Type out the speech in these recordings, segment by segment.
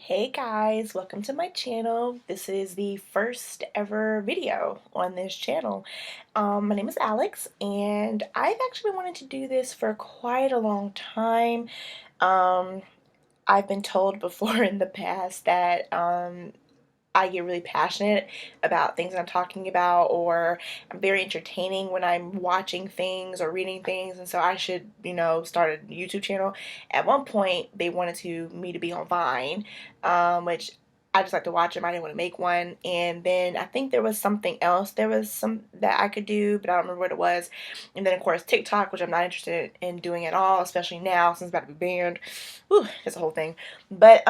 Hey guys, welcome to my channel. This is the first ever video on this channel. My name is Alex and I've actually wanted to do this for quite a long time. Um, I've been told before in the past that I get really passionate about things I'm talking about, or I'm very entertaining when I'm watching things or reading things, and so I should, start a YouTube channel. At one point, they wanted me to be on Vine, which I just like to watch them. I didn't want to make one, and then I think there was something else. There was some that I could do, but I don't remember what it was. And then of course TikTok, which I'm not interested in doing at all, especially now since it's about to be banned. Whew, it's a whole thing. But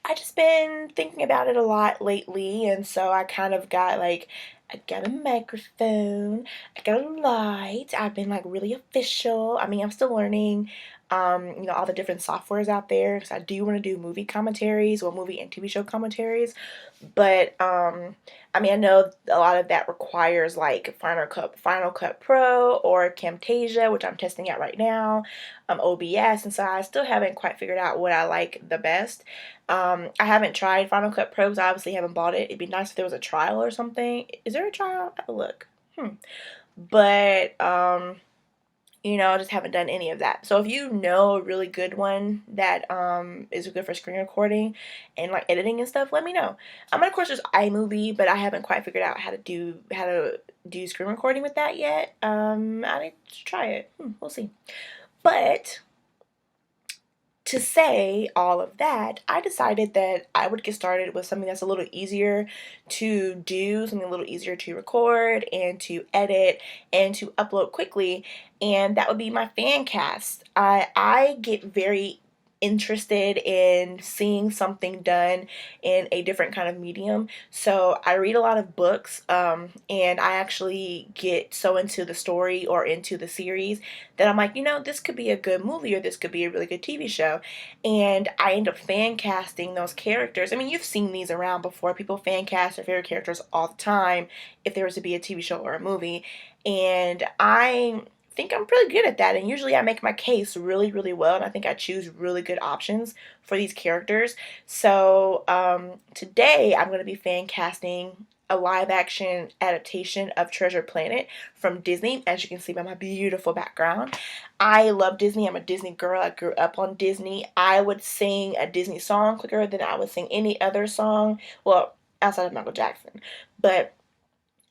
I just been thinking about it a lot lately, and so I kind of got like, I got a microphone, I got a light, I've been like really official. I mean, I'm still learning, all the different softwares out there, because I do want to do movie commentaries, or movie and TV show commentaries, but, I mean, I know a lot of that requires like Final Cut Pro or Camtasia, which I'm testing out right now, OBS, and so I still haven't quite figured out what I like the best. I haven't tried Final Cut Pro because I obviously haven't bought it. It'd be nice if there was a trial or something. Is there a trial? Have a look. But, I just haven't done any of that. So if you know a really good one that is good for screen recording and like editing and stuff, let me know. I mean, of course, there's iMovie, but I haven't quite figured out how to do screen recording with that yet. I need to try it. We'll see. But to say all of that, I decided that I would get started with something that's a little easier to do, something a little easier to record and to edit and to upload quickly, and that would be my fan cast. I get very interested in seeing something done in a different kind of medium. So I read a lot of books, and I actually get so into the story or into the series that I'm like, this could be a good movie or this could be a really good TV show. And I end up fan casting those characters. I mean, you've seen these around before. People fan cast their favorite characters all the time if there was to be a TV show or a movie. And I think I'm pretty good at that, and usually I make my case really, really well, and I think I choose really good options for these characters. So today I'm going to be fan casting a live action adaptation of Treasure Planet from Disney, as you can see by my beautiful background. I love Disney. I'm a Disney girl. I grew up on Disney. I would sing a Disney song quicker than I would sing any other song, well, outside of Michael Jackson, but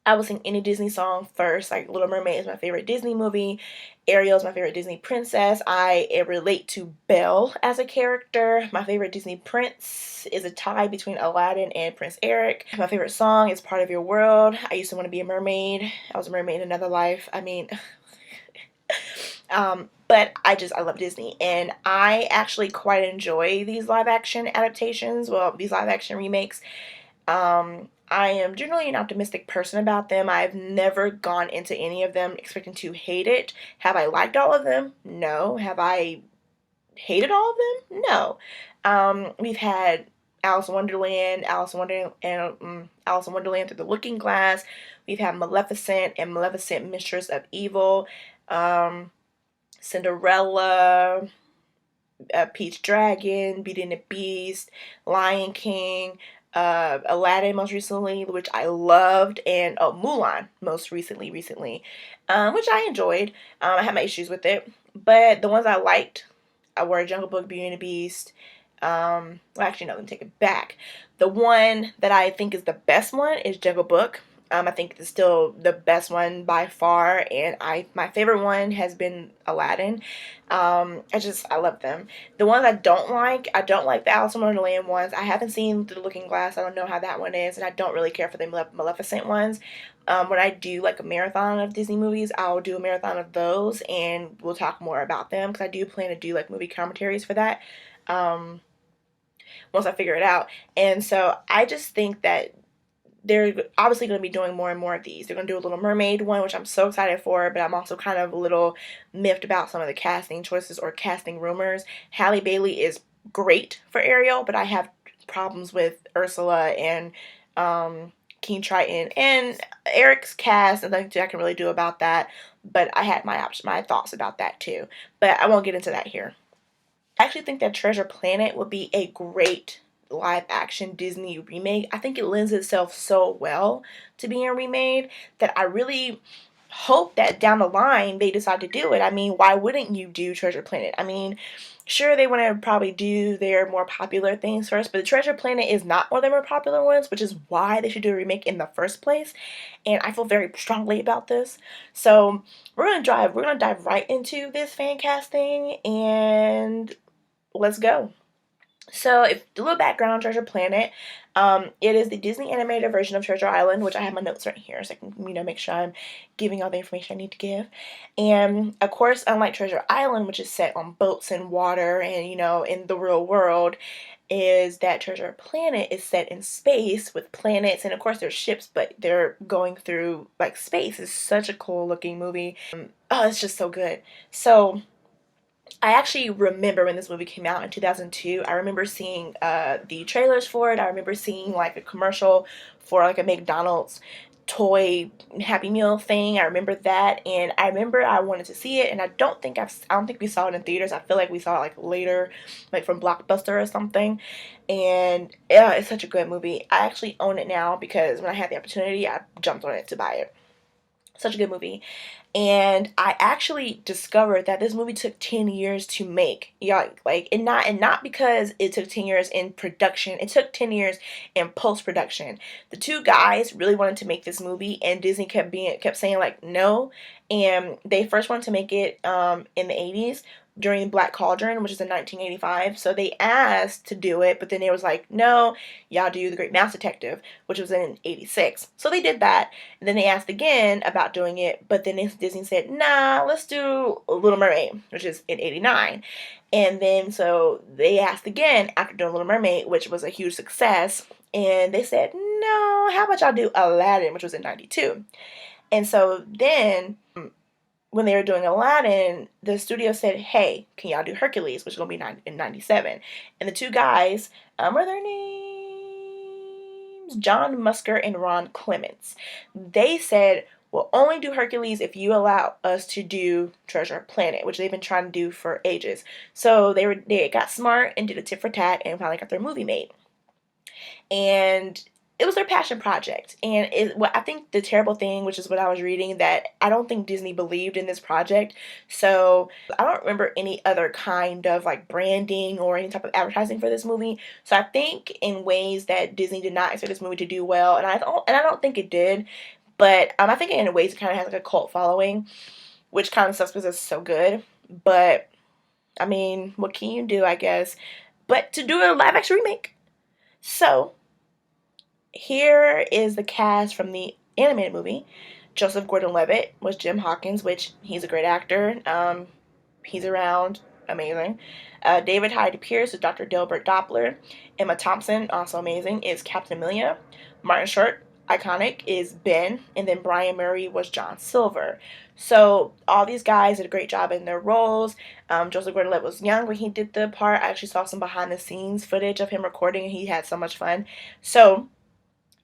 I would sing any Disney song first. Like Little Mermaid is my favorite Disney movie. Ariel is my favorite Disney princess. I relate to Belle as a character. My favorite Disney prince is a tie between Aladdin and Prince Eric. My favorite song is Part of Your World. I used to want to be a mermaid. I was a mermaid in another life. I mean, but I love Disney, and I actually quite enjoy these live action adaptations. Well, these live action remakes. I am generally an optimistic person about them. I've never gone into any of them expecting to hate it. Have I liked all of them? No. Have I hated all of them? No. We've had Alice in Wonderland, Alice in Wonderland Through the Looking Glass. We've had Maleficent and Maleficent, Mistress of Evil, Cinderella, Peach Dragon, Beauty and the Beast, Lion King, Aladdin most recently, which I loved, and Mulan most recently, which I enjoyed. I had my issues with it, but the ones I liked were Jungle Book, Beauty and the Beast. Well, actually, no, let me take it back. The one that I think is the best one is Jungle Book. I think it's still the best one by far, and my favorite one has been Aladdin. I love them. The ones I don't like the Alice in Wonderland ones. I haven't seen The Looking Glass. I don't know how that one is, and I don't really care for the Maleficent ones. When I do like a marathon of Disney movies, I'll do a marathon of those, and we'll talk more about them, because I do plan to do like movie commentaries for that. Once I figure it out. And so I just think that they're obviously going to be doing more and more of these. They're going to do a Little Mermaid one, which I'm so excited for, but I'm also kind of a little miffed about some of the casting choices or casting rumors. Halle Bailey is great for Ariel, but I have problems with Ursula and King Triton and Eric's cast, and nothing I can really do about that. But I had my thoughts about that too. But I won't get into that here. I actually think that Treasure Planet would be a great live action Disney remake. I think it lends itself so well to being remade that I really hope that down the line they decide to do it. I mean, why wouldn't you do Treasure Planet? I mean, sure, they want to probably do their more popular things first, but the Treasure Planet is not one of their more popular ones, which is why they should do a remake in the first place. And I feel very strongly about this. So we're gonna dive right into this fan cast thing, and let's go. So, if a little background on Treasure Planet, it is the Disney animated version of Treasure Island, which I have my notes right here, so I can make sure I'm giving all the information I need to give. And of course, unlike Treasure Island, which is set on boats and water and in the real world, is that Treasure Planet is set in space with planets, and of course there's ships, but they're going through like space. It's such a cool looking movie. Oh, it's just so good. So I actually remember when this movie came out in 2002. I remember seeing the trailers for it. I remember seeing like a commercial for like a McDonald's toy Happy Meal thing. I remember that, and I remember I wanted to see it, and I don't think we saw it in theaters. I feel like we saw it like later, like from Blockbuster or something. And yeah, it's such a good movie. I actually own it now because when I had the opportunity, I jumped on it to buy it. Such a good movie. And I actually discovered that this movie took 10 years to make. Yeah, like and not because it took 10 years in production. It took 10 years in post-production. The two guys really wanted to make this movie, and Disney kept saying like no. And they first wanted to make it in the 80s during Black Cauldron, which is in 1985. So they asked to do it, but then it was like, no, y'all do The Great Mouse Detective, which was in 86. So they did that. And then they asked again about doing it, but then Disney said, nah, let's do Little Mermaid, which is in 89. And then so they asked again after doing Little Mermaid, which was a huge success. And they said, no, how about y'all do Aladdin, which was in 92. And so then when they were doing Aladdin, the studio said, hey, can y'all do Hercules, which is going to be in 97. And the two guys, what are their names? John Musker and Ron Clements. They said, we'll only do Hercules if you allow us to do Treasure Planet, which they've been trying to do for ages. So they got smart and did a tit for tat and finally got their movie made. And it was their passion project. And I think the terrible thing, which is what I was reading, that I don't think Disney believed in this project. So I don't remember any other kind of like branding or any type of advertising for this movie. So I think in ways that Disney did not expect this movie to do well, and I don't think it did. But I think in ways it kind of has like a cult following, which kind of sucks because it's so good. But I mean, what can you do, I guess? But to do a live action remake. So here is the cast from the animated movie. Joseph Gordon-Levitt was Jim Hawkins, which he's a great actor. He's around, amazing. David Hyde Pierce is Dr. Delbert Doppler. Emma Thompson, also amazing, is Captain Amelia. Martin Short, iconic, is Ben. And then Brian Murray was John Silver. So all these guys did a great job in their roles. Joseph Gordon-Levitt was young when he did the part. I actually saw some behind the scenes footage of him recording, and he had so much fun. So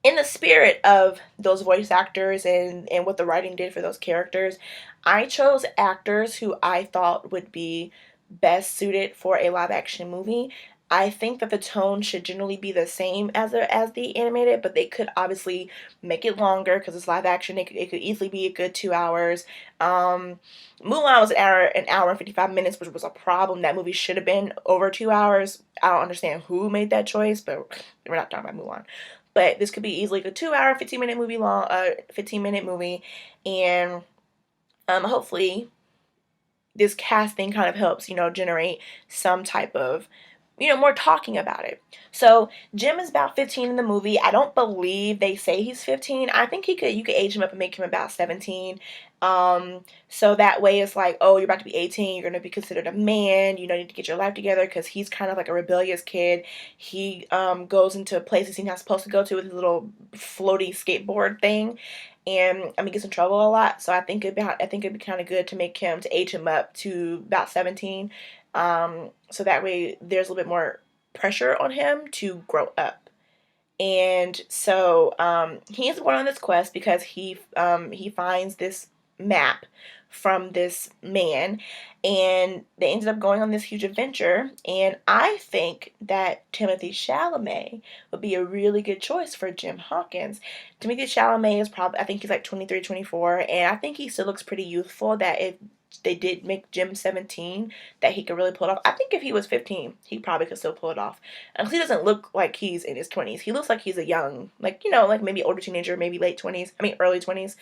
in the spirit of those voice actors and what the writing did for those characters, I chose actors who I thought would be best suited for a live action movie. I think that the tone should generally be the same as the animated, but they could obviously make it longer because it's live action. It could easily be a good 2 hours. Mulan was an hour and 55 minutes, which was a problem. That movie should have been over 2 hours. I don't understand who made that choice, but we're not talking about Mulan. But this could be easily a 2 hour, 15-minute movie long, 15-minute movie, and hopefully this casting kind of helps, generate some type of, more talking about it. So Jim is about 15 in the movie. I don't believe they say he's 15. I think you could age him up and make him about 17. So that way it's like, oh, you're about to be 18, you're going to be considered a man, you need to get your life together, because he's kind of like a rebellious kid. He goes into places he's not supposed to go to with his little floaty skateboard thing, and he gets in trouble a lot. So I think it'd be kind of good to age him up to about 17. So that way there's a little bit more pressure on him to grow up. And so he's going on this quest because he finds this map from this man, and they ended up going on this huge adventure. And I think that Timothy Chalamet would be a really good choice for Jim Hawkins. Timothy Chalamet is probably, I think he's like 23, 24, and I think he still looks pretty youthful, that if they did make Jim 17, that he could really pull it off. I think if he was 15, he probably could still pull it off. And he doesn't look like he's in his 20s. He looks like he's a young, like, like maybe older teenager, maybe late 20s. I mean, early 20s.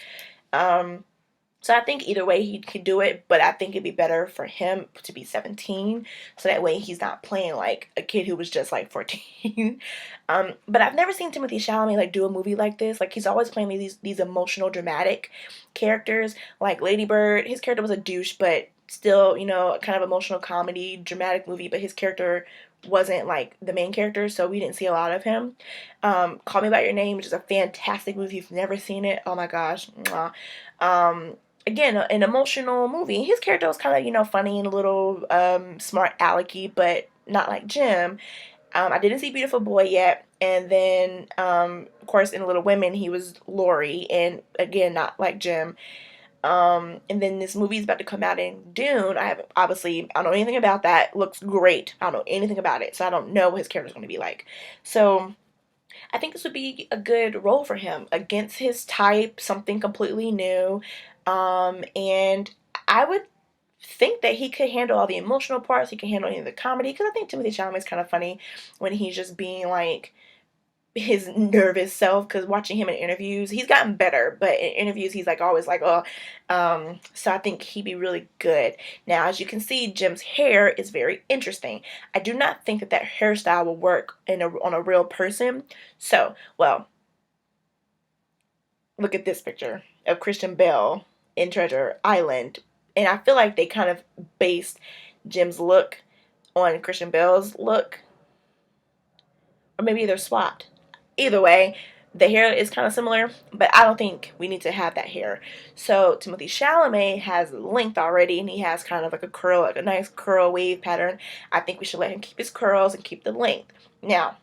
So I think either way he could do it, but I think it'd be better for him to be 17, so that way he's not playing like a kid who was just like 14. But I've never seen Timothy Chalamet like do a movie like this. Like, he's always playing these emotional, dramatic characters. Like Lady Bird, his character was a douche, but still, kind of emotional comedy, dramatic movie, but his character wasn't like the main character, so we didn't see a lot of him. Call Me by Your Name, which is a fantastic movie. If you've never seen it, oh my gosh. Mwah. Again, an emotional movie. His character was kind of, funny and a little smart alecky, but not like Jim. I didn't see Beautiful Boy yet. And then, of course, in Little Women, he was Laurie, and again, not like Jim. And then this movie's about to come out in Dune. I don't know anything about that. Looks great. I don't know anything about it, so I don't know what his character's going to be like. So I think this would be a good role for him, against his type, something completely new. And I would think that he could handle all the emotional parts. He can handle any of the comedy, because I think Timothy Chalamet is kind of funny when he's just being like his nervous self, because watching him in interviews, he's gotten better, but in interviews he's like always like, oh. So I think he'd be really good. Now, as you can see, Jim's hair is very interesting. I do not think that hairstyle will work on a real person. So, well, look at this picture of Christian Bale in Treasure Island, and I feel like they kind of based Jim's look on Christian Bale's look, or maybe they're swapped. Either way, the hair is kind of similar, but I don't think we need to have that hair. So Timothy Chalamet has length already, and he has kind of like a curl, like a nice curl wave pattern. I think we should let him keep his curls and keep the length. Now,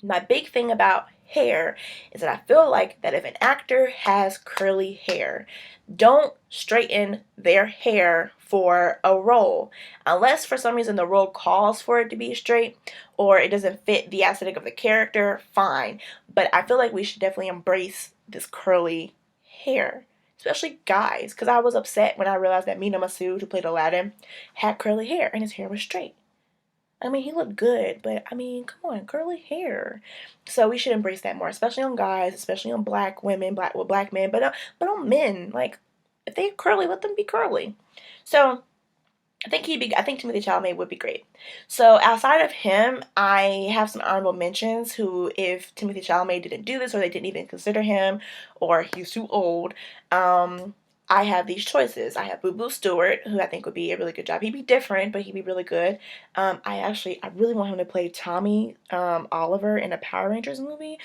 my big thing about hair is that I feel like that if an actor has curly hair, don't straighten their hair for a role, unless for some reason the role calls for it to be straight, or it doesn't fit the aesthetic of the character. Fine, but I feel like we should definitely embrace this curly hair, especially guys, because I was upset when I realized that Mina Masood, who played Aladdin, had curly hair and his hair was straight. I mean, he looked good, but I mean, come on, curly hair. So we should embrace that more, especially on guys, especially on black women, black men, but on men. Like, if they're curly, let them be curly. So I think Timothy Chalamet would be great. So outside of him, I have some honorable mentions who, if Timothy Chalamet didn't do this, or they didn't even consider him, or he's too old, I have these choices. I have Boo Boo Stewart, who I think would be a really good job. He'd be different, but he'd be really good. I really want him to play Tommy Oliver in a Power Rangers movie,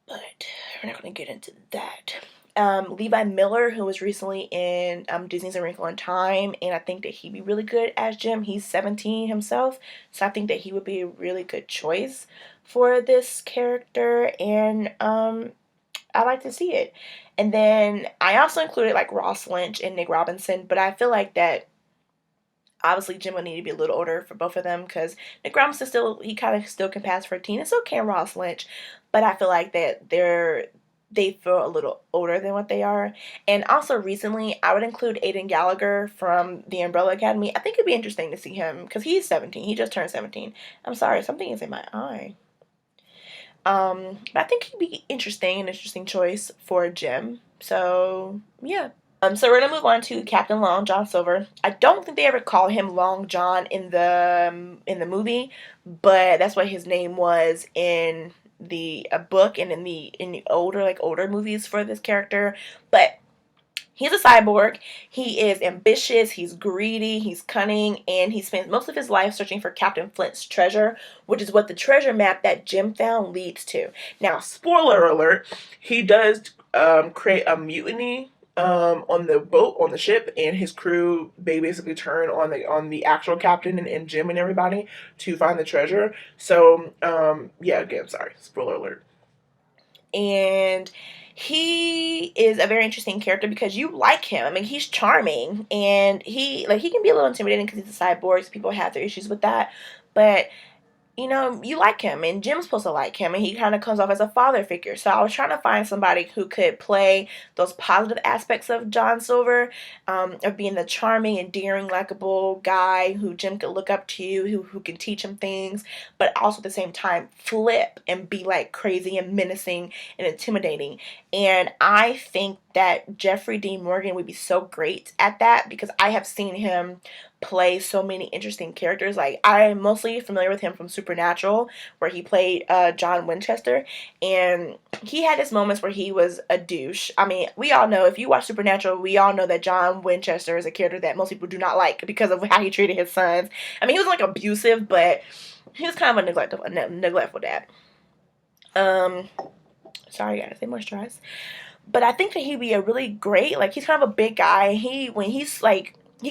but we're not going to get into that. Levi Miller, who was recently in Disney's A Wrinkle in Time, and I think that he'd be really good as Jim. He's 17 himself, so I think that he would be a really good choice for this character, and I like to see it. And then I also included like Ross Lynch and Nick Robinson, but I feel like that obviously Jim would need to be a little older for both of them, because Nick Robinson he kind of still can pass for a teen, and so can Ross Lynch, but I feel like that they feel a little older than what they are. And also recently, I would include Aidan Gallagher from The Umbrella Academy. I think it'd be interesting to see him, because he's 17. He just turned 17. I'm sorry, something is in my eye. But I think he'd be an interesting choice for Jim. So, yeah. So we're gonna move on to Captain Long John Silver. I don't think they ever call him Long John in the movie, but that's what his name was in the book and in the older movies for this character. But he's a cyborg. He is ambitious, he's greedy, he's cunning, and he spends most of his life searching for Captain Flint's treasure, which is what the treasure map that Jim found leads to. Now, spoiler alert, he does create a mutiny on the boat, on the ship, and his crew, they basically turn on the actual captain and Jim and everybody to find the treasure. So, yeah, again, sorry, spoiler alert. And he is a very interesting character because you like him. I mean, he's charming, and he can be a little intimidating because he's a cyborg. So people have their issues with that, but you like him, and Jim's supposed to like him, and he kind of comes off as a father figure. So I was trying to find somebody who could play those positive aspects of John Silver, of being the charming, endearing, likable guy who Jim could look up to, who can teach him things, but also at the same time flip and be like crazy and menacing and intimidating. And I think that Jeffrey Dean Morgan would be so great at that because I have seen him play so many interesting characters. Like, I'm mostly familiar with him from Supernatural, where he played John Winchester, and he had his moments where he was a douche. I mean, we all know, if you watch Supernatural, we all know that John Winchester is a character that most people do not like because of how he treated his sons. I mean, he was like abusive, but he was kind of a neglectful dad. Sorry guys, they moisturize. But I think that he'd be a really great, like, he's kind of a big guy. He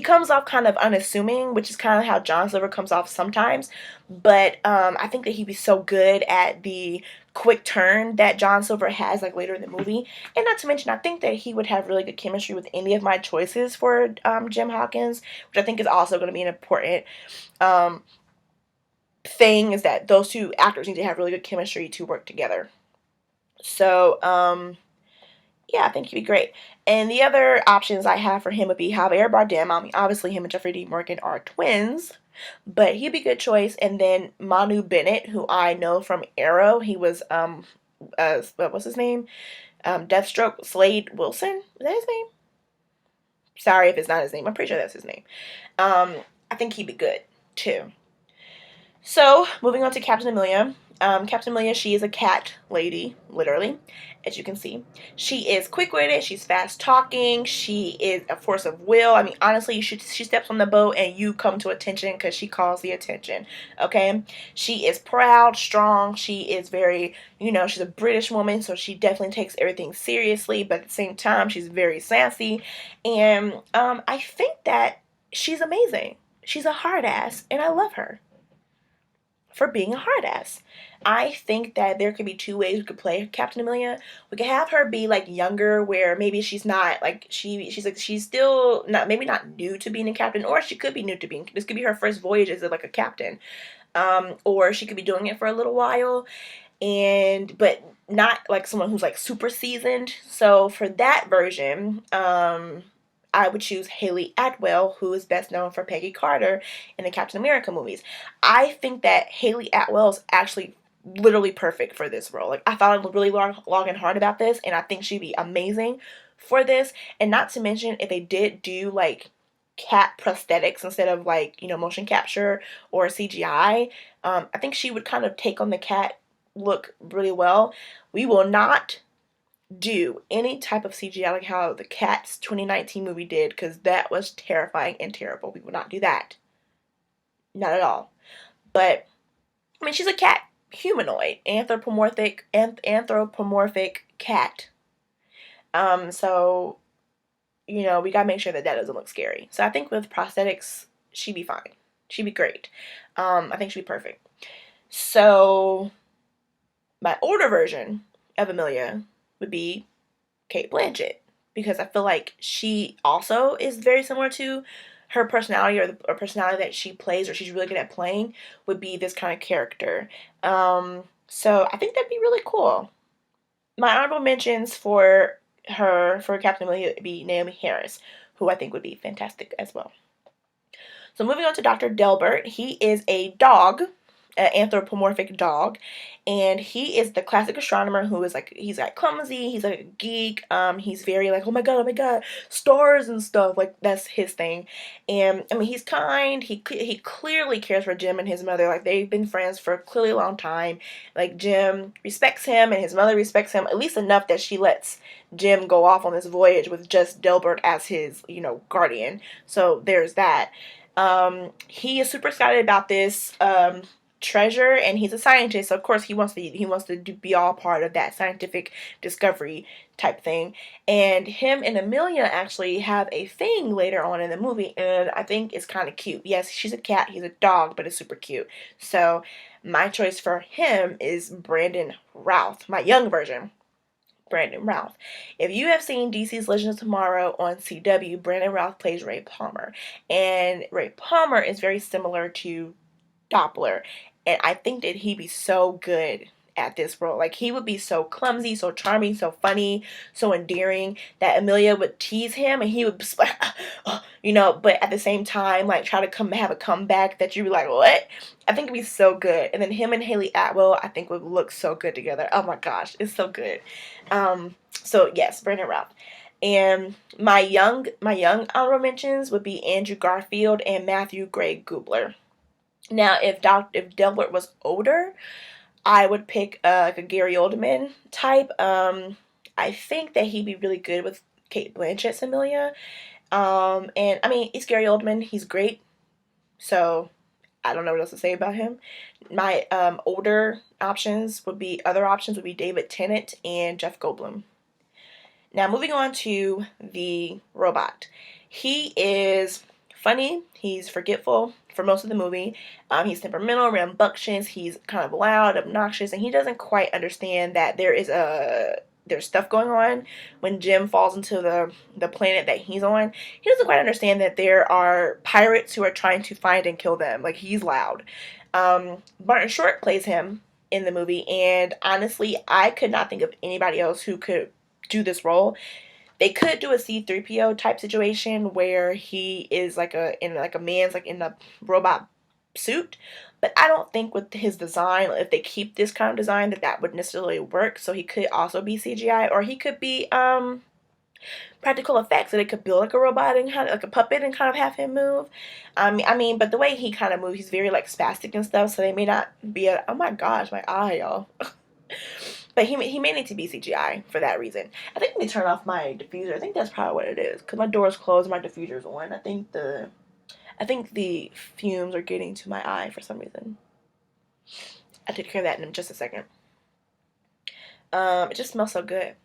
comes off kind of unassuming, which is kind of how John Silver comes off sometimes. But I think that he'd be so good at the quick turn that John Silver has, like, later in the movie. And not to mention, I think that he would have really good chemistry with any of my choices for Jim Hawkins, which I think is also going to be an important thing, is that those two actors need to have really good chemistry to work together. So, yeah, I think he'd be great. And the other options I have for him would be Javier Bardem. I mean, obviously him and Jeffrey Dean Morgan are twins, but he'd be a good choice. And then Manu Bennett, who I know from Arrow. He was what's his name? Deathstroke Slade Wilson. Is that his name? Sorry if it's not his name. I'm pretty sure that's his name. I think he'd be good too. So, moving on to Captain Amelia. Captain Amelia, she is a cat lady, literally, as you can see. She is quick-witted, she's fast-talking, she is a force of will. I mean, honestly, she steps on the boat and you come to attention because she calls the attention, okay? She is proud, strong, she is very, she's a British woman, so she definitely takes everything seriously, but at the same time, she's very sassy, and I think that she's amazing. She's a hard ass, and I love her for being a hard ass. I think that there could be two ways we could play Captain Amelia. We could have her be like younger, where maybe she's not like she's still not, maybe not new to being a captain, or she could be new to being, this could be her first voyage as like a captain. Or she could be doing it for a little while, but not like someone who's like super seasoned. So for that version, I would choose Haley Atwell, who is best known for Peggy Carter in the Captain America movies. I think that Haley Atwell is actually literally perfect for this role. Like, I thought really long and hard about this, and I think she'd be amazing for this. And not to mention, if they did do like cat prosthetics instead of like, motion capture or CGI, I think she would kind of take on the cat look really well. We will not do any type of CGI like how the Cats 2019 movie did, because that was terrifying and terrible. We will not do that. Not at all. But, I mean, she's a cat humanoid, anthropomorphic cat. So, we gotta make sure that doesn't look scary. So I think with prosthetics, she'd be fine. She'd be great. I think she'd be perfect. So, my older version of Amelia would be Cate Blanchett, because I feel like she also is very similar to her personality, or personality that she plays, or she's really good at playing, would be this kind of character. So I think that'd be really cool. My honorable mentions for Captain Amelia would be Naomi Harris, who I think would be fantastic as well. So moving on to Dr. Delbert, he is a dog, an anthropomorphic dog, and he is the classic astronomer who is like, he's like clumsy, he's like a geek, he's very like, oh my god, stars and stuff, like that's his thing. And I mean, he's kind, he clearly cares for Jim and his mother, like they've been friends for a clearly long time. Like, Jim respects him and his mother respects him, at least enough that she lets Jim go off on this voyage with just Delbert as his, guardian. So there's that. He is super excited about this treasure, and he's a scientist, so of course he wants to be all part of that scientific discovery type thing. And him and Amelia actually have a thing later on in the movie, and I think it's kind of cute. Yes, she's a cat, he's a dog, but it's super cute. So my choice for him is Brandon Routh, my young version. Brandon Routh. If you have seen DC's Legends of Tomorrow on CW, Brandon Routh plays Ray Palmer. And Ray Palmer is very similar to Doppler. And I think that he'd be so good at this role. Like, he would be so clumsy, so charming, so funny, so endearing that Amelia would tease him and he would just like, but at the same time, like, try to have a comeback that you'd be like, what? I think it'd be so good. And then him and Haley Atwell, I think, would look so good together. Oh my gosh, it's so good. So yes, Brandon Routh. And my young honorable mentions would be Andrew Garfield and Matthew Gray Gubler. Now, if Delbert was older, I would pick like a Gary Oldman type. I think that he'd be really good with Kate Blanchett's Amelia. And I mean, it's Gary Oldman. He's great. So I don't know what else to say about him. My other options would be David Tennant and Jeff Goldblum. Now, moving on to the robot. He is funny. He's forgetful for most of the movie. He's temperamental, rambunctious. He's kind of loud, obnoxious, and he doesn't quite understand that there's stuff going on when Jim falls into the planet that he's on. He doesn't quite understand that there are pirates who are trying to find and kill them. Like, he's loud. Martin Short plays him in the movie, and honestly, I could not think of anybody else who could do this role. They could do a C-3PO type situation where he is in a robot suit, but I don't think with his design, if they keep this kind of design, that would necessarily work. So he could also be CGI, or he could be practical effects, so they could build like a robot and kind of like a puppet and kind of have him move. But the way he kind of moves, he's very like spastic and stuff, so they may not be oh my gosh, my eye, y'all. But he may need to be CGI for that reason. I think let me turn off my diffuser. I think that's probably what it is, because my door is closed and my diffuser's on. I think the fumes are getting to my eye for some reason. I'll take care of that in just a second. It just smells so good.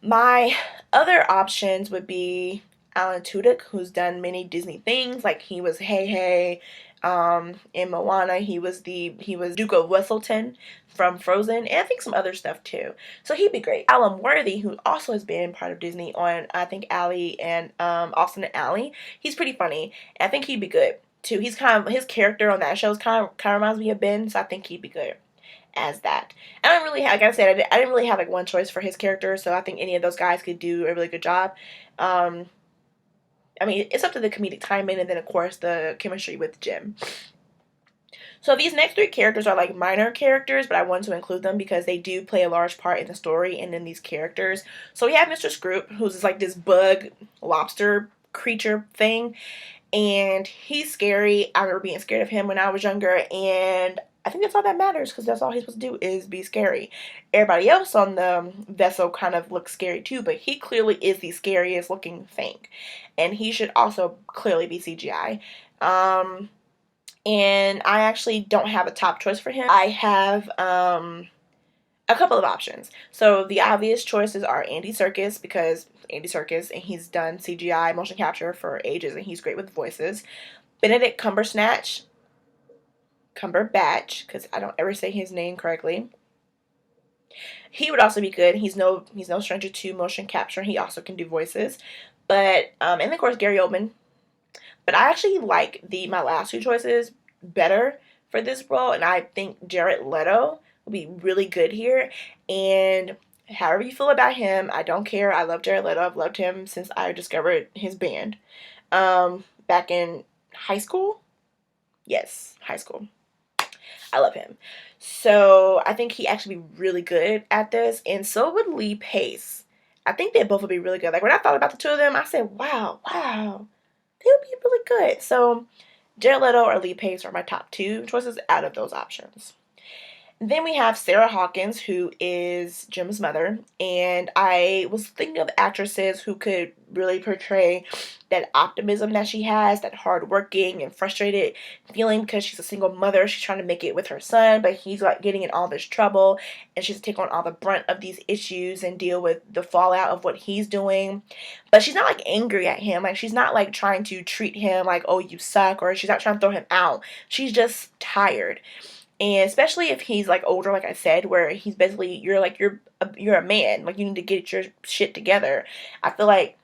My other options would be Alan Tudyk, who's done many Disney things. Like, he was Hey, in Moana. He was Duke of Weselton from Frozen, and I think some other stuff too. So he'd be great. Alan Worthy, who also has been part of Disney on, I think, Ally and Austin and Ally. He's pretty funny, and I think he'd be good too. His character on that show kind of reminds me of Ben, so I think he'd be good as that. I don't really have, like I said, I didn't really have like one choice for his character, so I think any of those guys could do a really good job. It's up to the comedic timing and then, of course, the chemistry with Jim. So these next three characters are like minor characters, but I want to include them because they do play a large part in the story and in these characters. So we have Mistress Group, who's like this bug lobster creature thing, and he's scary. I remember being scared of him when I was younger, and I think that's all that matters, because that's all he's supposed to do is be scary. Everybody else on the vessel kind of looks scary too, but he clearly is the scariest looking thing. And he should also clearly be CGI. And I actually don't have a top choice for him. I have a couple of options. So the obvious choices are Andy Serkis, because Andy Serkis, and he's done CGI motion capture for ages, and he's great with voices. Benedict Cumberbatch, because I don't ever say his name correctly. He would also be good. He's no stranger to motion capture. He also can do voices. But and of course Gary Oldman. But I actually like my last two choices better for this role, and I think Jared Leto will be really good here. And however you feel about him, I don't care. I love Jared Leto. I've loved him since I discovered his band back in high school. Yes, high school. I love him. So I think he actually be really good at this, and so would Lee Pace. I think they both would be really good. Like, when I thought about the two of them, I said, wow, they would be really good. So Jared Leto or Lee Pace are my top two choices out of those options. Then we have Sarah Hawkins, who is Jim's mother, and I was thinking of actresses who could really portray that optimism that she has, that hardworking and frustrated feeling because she's a single mother. She's trying to make it with her son, but he's like getting in all this trouble, and she's to take on all the brunt of these issues and deal with the fallout of what he's doing. But she's not like angry at him. Like, she's not like trying to treat him like, oh, you suck, or she's not trying to throw him out. She's just tired. And especially if he's like older, like I said, where he's basically, you're a man, like you need to get your shit together. I feel like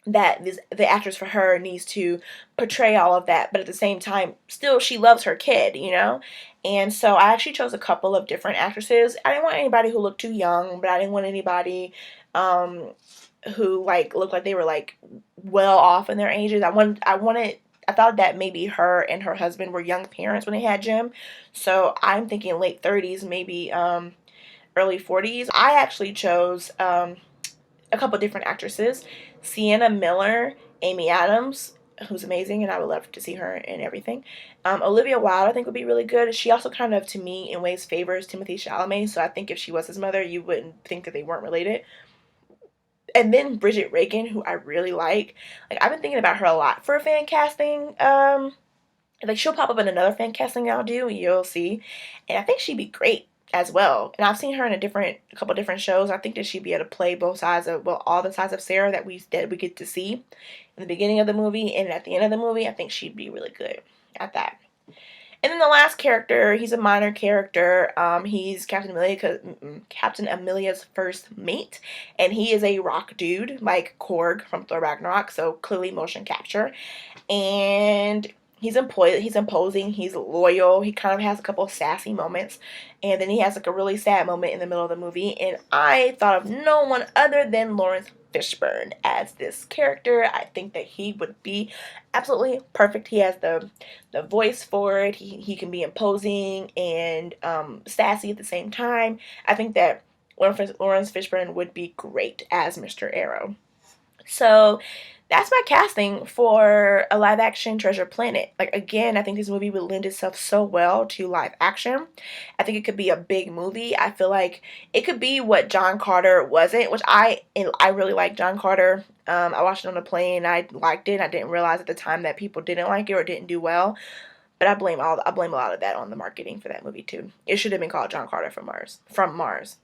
that the actress for her needs to portray all of that, but at the same time, still she loves her kid, you know. And so I actually chose a couple of different actresses. I didn't want anybody who looked too young, but I didn't want anybody um, who like looked like they were like well off in their ages. I thought that maybe her and her husband were young parents when they had Jim. So I'm thinking late 30s, maybe early 40s. I actually chose a couple different actresses. Sienna Miller, Amy Adams, who's amazing, and I would love to see her in everything. Olivia Wilde, I think, would be really good. She also kind of, to me, in ways favors Timothy Chalamet, so I think if she was his mother, you wouldn't think that they weren't related. And then Bridget Regan, who I really like. Like, I've been thinking about her a lot for a fan casting. Like, she'll pop up in another fan casting I'll do, and you'll see. And I think she'd be great as well. And I've seen her in a couple different shows. I think that she'd be able to play both sides of, well, all the sides of Sarah that we get to see in the beginning of the movie and at the end of the movie. I think she'd be really good at that. And then the last character, he's a minor character. He's Captain Amelia's first mate, and he is a rock dude like Korg from Thor Ragnarok. So clearly motion capture, and he's imposing, he's loyal, he kind of has a couple of sassy moments, and then he has like a really sad moment in the middle of the movie, and I thought of no one other than Lawrence Fishburne as this character. I think that he would be absolutely perfect. He has the voice for it. He can be imposing and sassy at the same time. I think that Lawrence Fishburne would be great as Mr. Arrow. So that's my casting for a live action Treasure Planet. Like, again, I think this movie would lend itself so well to live action. I think it could be a big movie. I feel like it could be what John Carter wasn't, which I really like John Carter. I watched it on a plane. I liked it. I didn't realize at the time that people didn't like it or didn't do well. But I blame a lot of that on the marketing for that movie too. It should have been called John Carter from Mars. From Mars.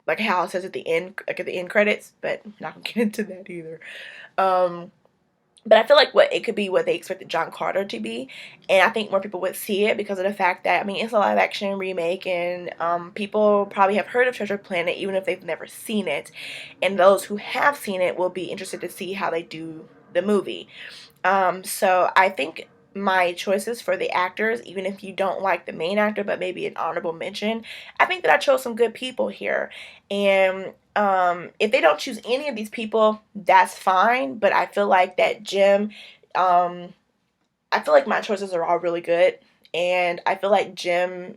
Like how it says at the end, like at the end credits, but I'm not gonna get into that either. But I feel like it could be what they expected John Carter to be, and I think more people would see it because of the fact that, I mean, it's a live action remake, and people probably have heard of Treasure Planet even if they've never seen it, and those who have seen it will be interested to see how they do the movie. So I think my choices for the actors, even if you don't like the main actor, but maybe an honorable mention, I think that I chose some good people here. And if they don't choose any of these people, that's fine. But I feel like that Jim, I feel like my choices are all really good. And I feel like Jim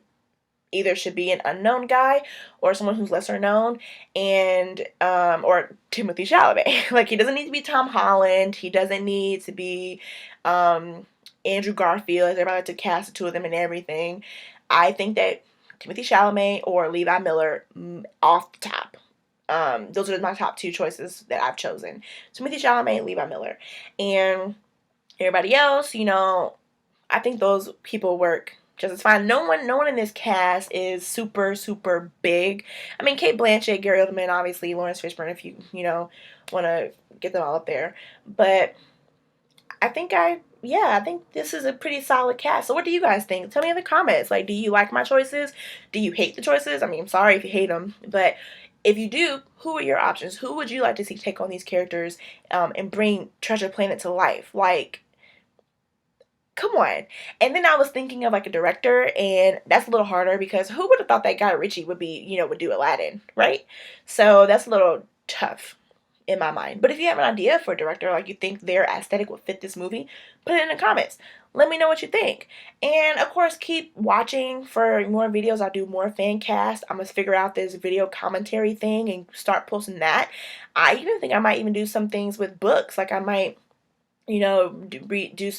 either should be an unknown guy or someone who's lesser known, and or Timothy Chalamet. Like, he doesn't need to be Tom Holland. He doesn't need to be Andrew Garfield, as everybody like to cast the two of them and everything. I think that Timothy Chalamet or Levi Miller, off the top. Those are my top two choices that I've chosen. Timothy Chalamet, Levi Miller. And everybody else, you know, I think those people work just as fine. No one in this cast is super, super big. I mean, Cate Blanchett, Gary Oldman, obviously, Lawrence Fishburne, if you want to get them all up there. But I think this is a pretty solid cast. So what do you guys think? Tell me in the comments. Like, do you like my choices? Do you hate the choices? I mean, I'm sorry if you hate them, but if you do, who are your options? Who would you like to see take on these characters and bring Treasure Planet to life? Like, come on. And then I was thinking of like a director, and that's a little harder because who would have thought that Guy Ritchie would do Aladdin, right? So that's a little tough in my mind. But if you have an idea for a director, like you think their aesthetic would fit this movie, put it in the comments. Let me know what you think. And of course, keep watching for more videos. I'll do more fan cast. I'm going to figure out this video commentary thing and start posting that. I even think I might even do some things with books. Like I might, review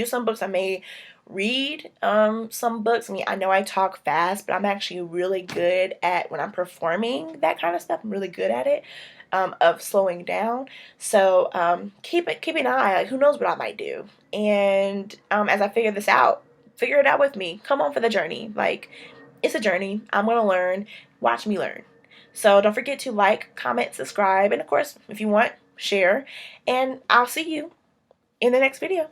some books. I may read some books. I mean, I know I talk fast, but I'm actually really good at, when I'm performing that kind of stuff, I'm really good at it. Of slowing down. So keep an eye. Like, who knows what I might do. And as I figure this out, figure it out with me. Come on for the journey. Like, it's a journey. I'm going to learn. Watch me learn. So don't forget to like, comment, subscribe, and of course, if you want, share. And I'll see you in the next video.